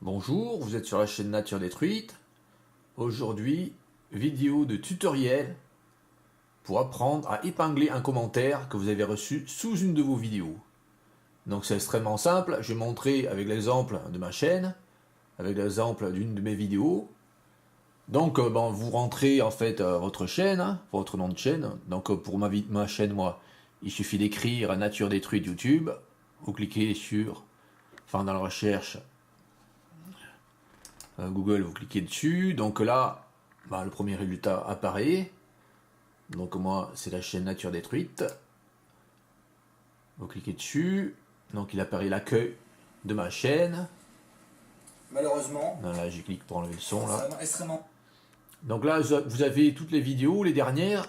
Bonjour, vous êtes sur la chaîne Nature Détruite. Aujourd'hui, vidéo de tutoriel pour apprendre à épingler un commentaire que vous avez reçu sous une de vos vidéos. Donc c'est extrêmement simple, je vais montrer avec l'exemple de ma chaîne, avec l'exemple d'une de mes vidéos. Donc vous rentrez en fait votre chaîne, votre nom de chaîne. Donc pour ma chaîne, moi, il suffit d'écrire Nature Détruite YouTube. Vous cliquez sur, dans la recherche, Google, vous cliquez dessus, donc là, le premier résultat apparaît. Donc moi, c'est la chaîne Nature Détruite. Vous cliquez dessus, donc il apparaît l'accueil de ma chaîne. Malheureusement, Là, j'ai cliqué pour enlever le son là. extrêmement. Donc là, vous avez toutes les vidéos, les dernières.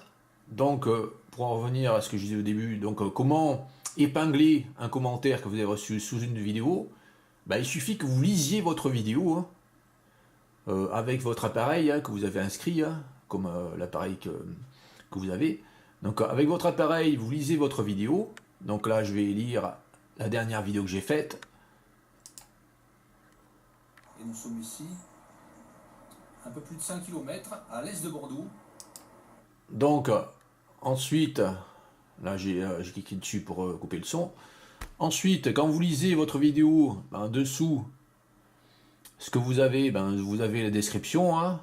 Donc pour en revenir à ce que je disais au début, donc comment épingler un commentaire que vous avez reçu sous une vidéo, il suffit que vous lisiez votre vidéo. Avec votre appareil que vous avez inscrit, comme l'appareil que vous avez. Donc avec votre appareil, vous lisez votre vidéo. Donc là, je vais lire la dernière vidéo que j'ai faite. Et nous sommes ici, un peu plus de 5 km à l'est de Bordeaux. Donc ensuite, là j'ai cliqué dessus pour couper le son. Ensuite, quand vous lisez votre vidéo, dessous, ce que vous avez, vous avez la description.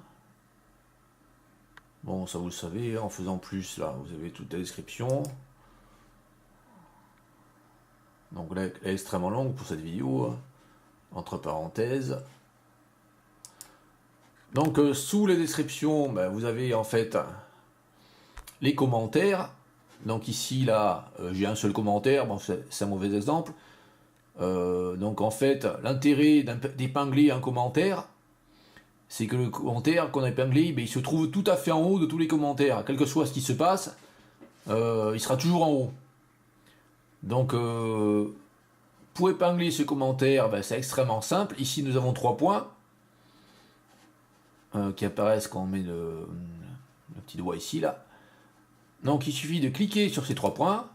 Bon, ça vous le savez, en faisant plus, là, vous avez toute la description. Donc là, elle est extrêmement longue pour cette vidéo, entre parenthèses. Donc sous les descriptions, vous avez en fait les commentaires. Donc ici, là, j'ai un seul commentaire, bon, c'est un mauvais exemple. Donc en fait, l'intérêt d'épingler un commentaire, c'est que le commentaire qu'on a épinglé, il se trouve tout à fait en haut de tous les commentaires. Quel que soit ce qui se passe, il sera toujours en haut. Donc pour épingler ce commentaire, c'est extrêmement simple. Ici, nous avons 3 points qui apparaissent quand on met le petit doigt ici, là. Donc il suffit de cliquer sur ces 3 points.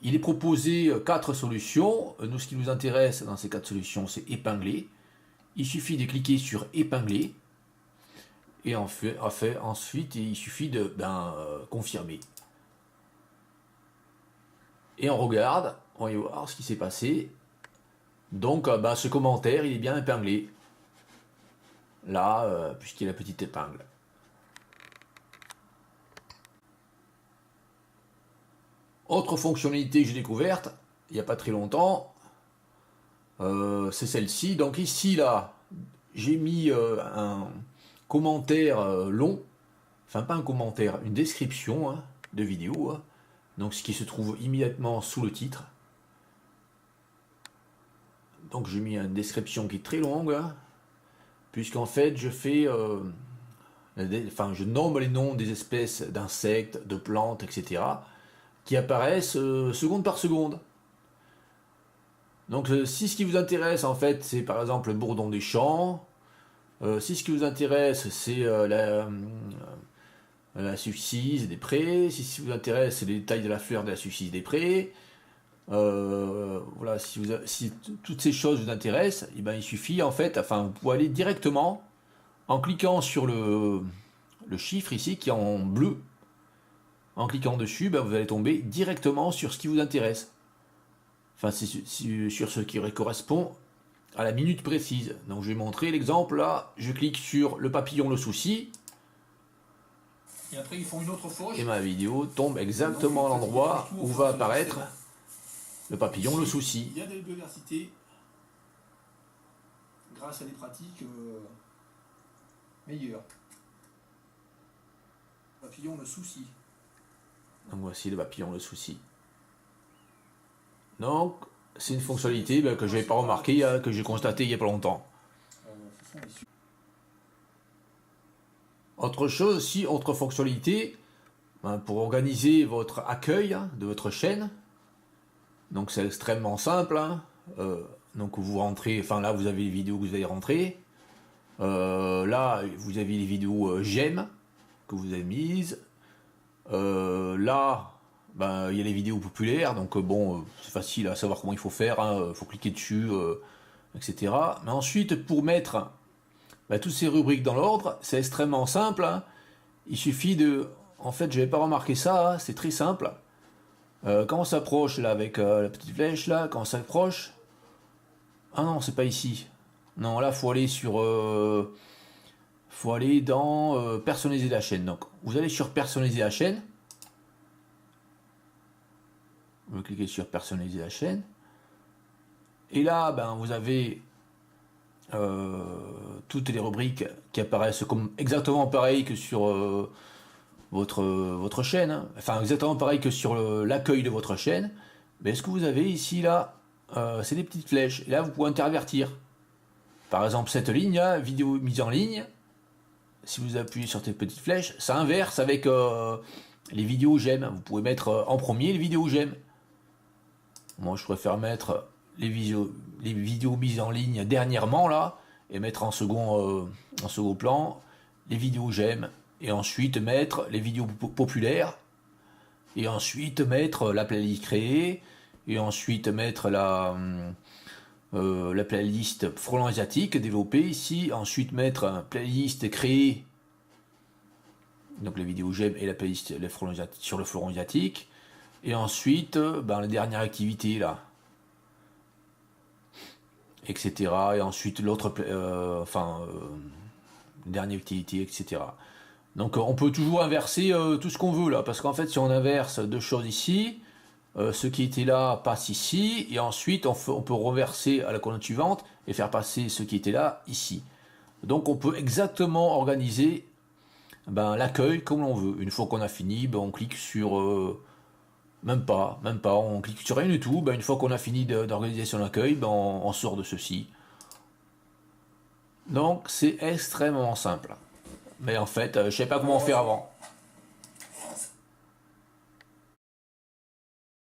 Il est proposé 4 solutions. Nous, ce qui nous intéresse dans ces 4 solutions, c'est épingler. Il suffit de cliquer sur épingler. Et ensuite, il suffit de confirmer. Et on regarde, on va voir ce qui s'est passé. Donc ce commentaire, il est bien épinglé. Là, puisqu'il y a la petite épingle. Autre fonctionnalité que j'ai découverte, il n'y a pas très longtemps, c'est celle-ci. Donc ici, là, j'ai mis un commentaire long, enfin pas un commentaire, une description de vidéo, donc ce qui se trouve immédiatement sous le titre. Donc j'ai mis une description qui est très longue, puisqu'en fait je fais, je nomme les noms des espèces d'insectes, de plantes, etc., qui apparaissent seconde par seconde. Donc si ce qui vous intéresse en fait c'est par exemple le bourdon des champs, si ce qui vous intéresse c'est la succise des prés, si ce qui vous intéresse c'est les détails de la fleur de la succise des prés, voilà, si toutes ces choses vous intéressent, il suffit en fait, vous pouvez aller directement en cliquant sur le chiffre ici qui est en bleu. En cliquant dessus, vous allez tomber directement sur ce qui vous intéresse. Enfin, c'est sur ce qui correspond à la minute précise. Donc je vais montrer l'exemple là. Je clique sur le papillon le souci. Et après, ils font une autre fauche. Et ma vidéo tombe exactement à l'endroit où va apparaître le papillon le souci. Il y a de la biodiversité grâce à des pratiques meilleures. Papillon le souci. Donc voici le papillon le souci. Donc c'est une fonctionnalité que je n'avais pas remarqué, que j'ai constaté il n'y a pas longtemps. Autre chose aussi, autre fonctionnalité, pour organiser votre accueil de votre chaîne. Donc c'est extrêmement simple. Donc vous rentrez, là vous avez les vidéos que vous allez rentrer. Là vous avez les vidéos j'aime que vous avez mises. Là, il y a les vidéos populaires, donc c'est facile à savoir comment il faut faire. Il faut cliquer dessus, etc. Mais ensuite, pour mettre toutes ces rubriques dans l'ordre, c'est extrêmement simple. Hein. Il suffit de... En fait, je n'avais pas remarqué ça, hein, c'est très simple. Quand on s'approche là avec la petite flèche là, quand on s'approche... Ah non, c'est pas ici. Non, là, faut aller sur... faut aller dans personnaliser la chaîne. Donc, vous allez sur personnaliser la chaîne. Vous cliquez sur personnaliser la chaîne. Et là, vous avez toutes les rubriques qui apparaissent comme exactement pareil que sur votre chaîne. Hein. Enfin, exactement pareil que sur l'accueil de votre chaîne. Mais ce que vous avez ici, là, c'est des petites flèches. Et là, vous pouvez intervertir. Par exemple, cette ligne, là, vidéo mise en ligne. Si vous appuyez sur ces petites flèches, ça inverse avec les vidéos j'aime. Vous pouvez mettre en premier les vidéos j'aime. Moi, je préfère mettre les vidéos mises en ligne dernièrement, là, et mettre en second plan les vidéos j'aime. Et ensuite mettre les vidéos populaires. Et ensuite mettre la playlist créée. Et ensuite mettre la playlist frelon asiatique développée ici. Ensuite mettre playlist créée. Donc les vidéos j'aime et la playlist sur le frelon asiatique. Et ensuite, la dernière activité là. Etc. Et ensuite l'autre, dernière activité, etc. Donc on peut toujours inverser tout ce qu'on veut là. Parce qu'en fait, si on inverse deux choses ici, ce qui était là passe ici. Et ensuite, on peut reverser à la colonne suivante et faire passer ce qui était là ici. Donc on peut exactement organiser l'accueil comme l'on veut. Une fois qu'on a fini, on clique sur... Même pas, on clique sur rien du tout. Une fois qu'on a fini d'organiser son accueil, on sort de ceci. Donc c'est extrêmement simple. Mais en fait, je ne savais pas comment faire avant.